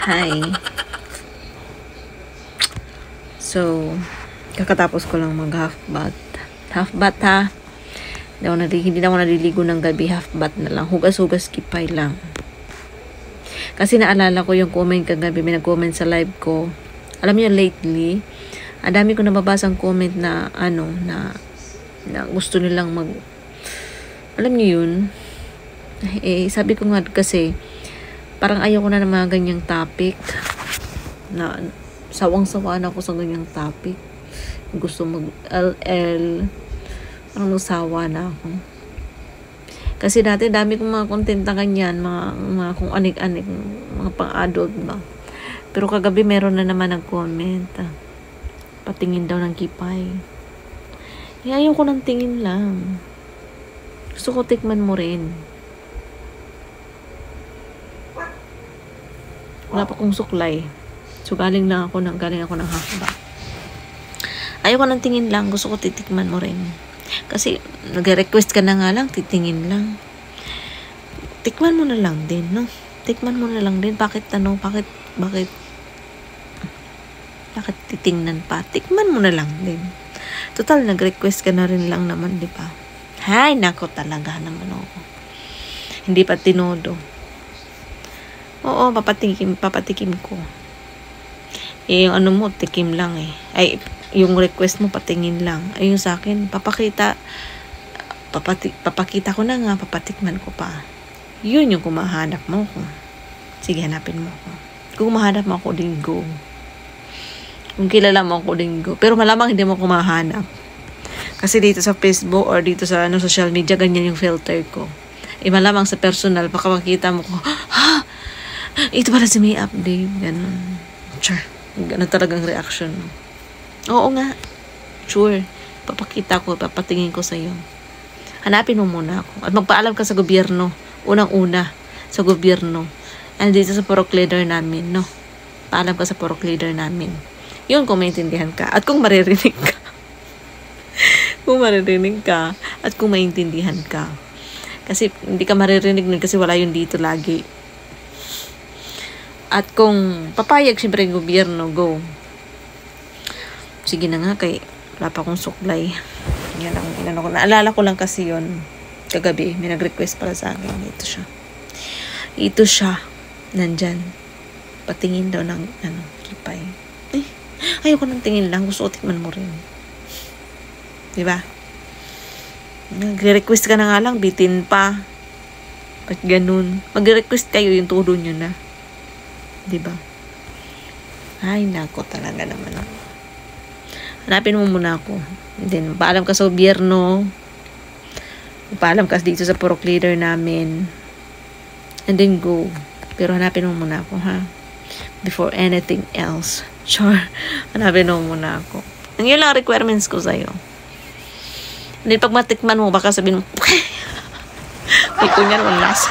Hi. So, kakatapos ko lang mag half bath. Half bath ha. Hindi na ako naliligo ng gabi. Half bath na lang. Hugas-hugas kipay lang. Kasi naalala ko yung comment kagabi. May nag-comment sa live ko. Alam niyo lately, ang dami ko nababasang comment na na gusto nilang alam niyo yun. Sabi ko nga kasi parang ayaw ko na ng mga ganyang topic. Na sawang-sawa na ako sa ganyang topic. Gusto mag-LL. Parang nasawa na ako. Kasi dati dami kong mga content na ganyan, mga kung anik-anik, mga pang-adult ba. Pero kagabi meron na naman nag-comment. Patingin daw ng kipay. Ayaw ko ng tingin lang. Gusto ko tikman mo rin. Wala pa kong suklay. So galing ako ng hakba. Ayaw ko ng tingin lang. Gusto ko titikman mo rin. Kasi nag-request ka na nga lang, titingin lang. Tikman mo na lang din, no? Tikman mo na lang din. Bakit titingnan pa? Tikman mo na lang din. Total, nag-request ka na rin lang naman, di ba? Hay, nako talaga naman ako. Hindi pa tinodo. Oo, papatikim ko. Yung mo, tikim lang eh. Ay, yung request mo, patingin lang. Ay, yung sa akin, papakita ko na nga, papatikman ko pa. Yun yung kumahanap mo ko. Sige, hanapin mo ko. Kung mahanap mo ako, din go. Kung kilala mo ako, din go. Pero malamang hindi mo kumahanap. Kasi dito sa Facebook or dito sa social media, ganyan yung filter ko. Malamang sa personal, baka makita mo ko, ha? Ito pala si May Update. Ganun. Sure. Ganun talagang reaction mo. Oo nga. Sure. Papatingin ko sa'yo. Hanapin mo muna ako. At magpaalam ka sa gobyerno. Unang-una sa gobyerno. And dito sa purok leader namin, no? Paalam ka sa purok leader namin. Yun kung maintindihan ka. At kung maririnig ka. Kung maririnig ka. At kung maintindihan ka. Kasi hindi ka maririnig nun kasi wala yun dito lagi. At kung papayag siyempre yung gobyerno, go. Sige na nga, kay wala pa akong suklay. Yan ang inano ko. Naalala ko lang kasi yon kagabi. May nag-request para sa akin. Ito siya. Nandyan. Patingin daw ng kipay. Ayoko nang tingin lang. Gusto ko tikman mo rin. Diba? Nag-request ka na nga lang. Bitin pa. Ba't ganun? Mag-request kayo yung todo nyo na. Diba? Ay, nako talaga naman ako. Hanapin mo muna ako. And then, paalam ka sa gobyerno. Paalam ka dito sa purok leader namin. And then, go. Pero hanapin mo muna ako, ha? Before anything else. Sure. Hanapin mo muna ako. Ang yun lang requirements ko sa'yo. And then, pag matikman mo, baka sabihin mo, ay, kunyan, walang lasa.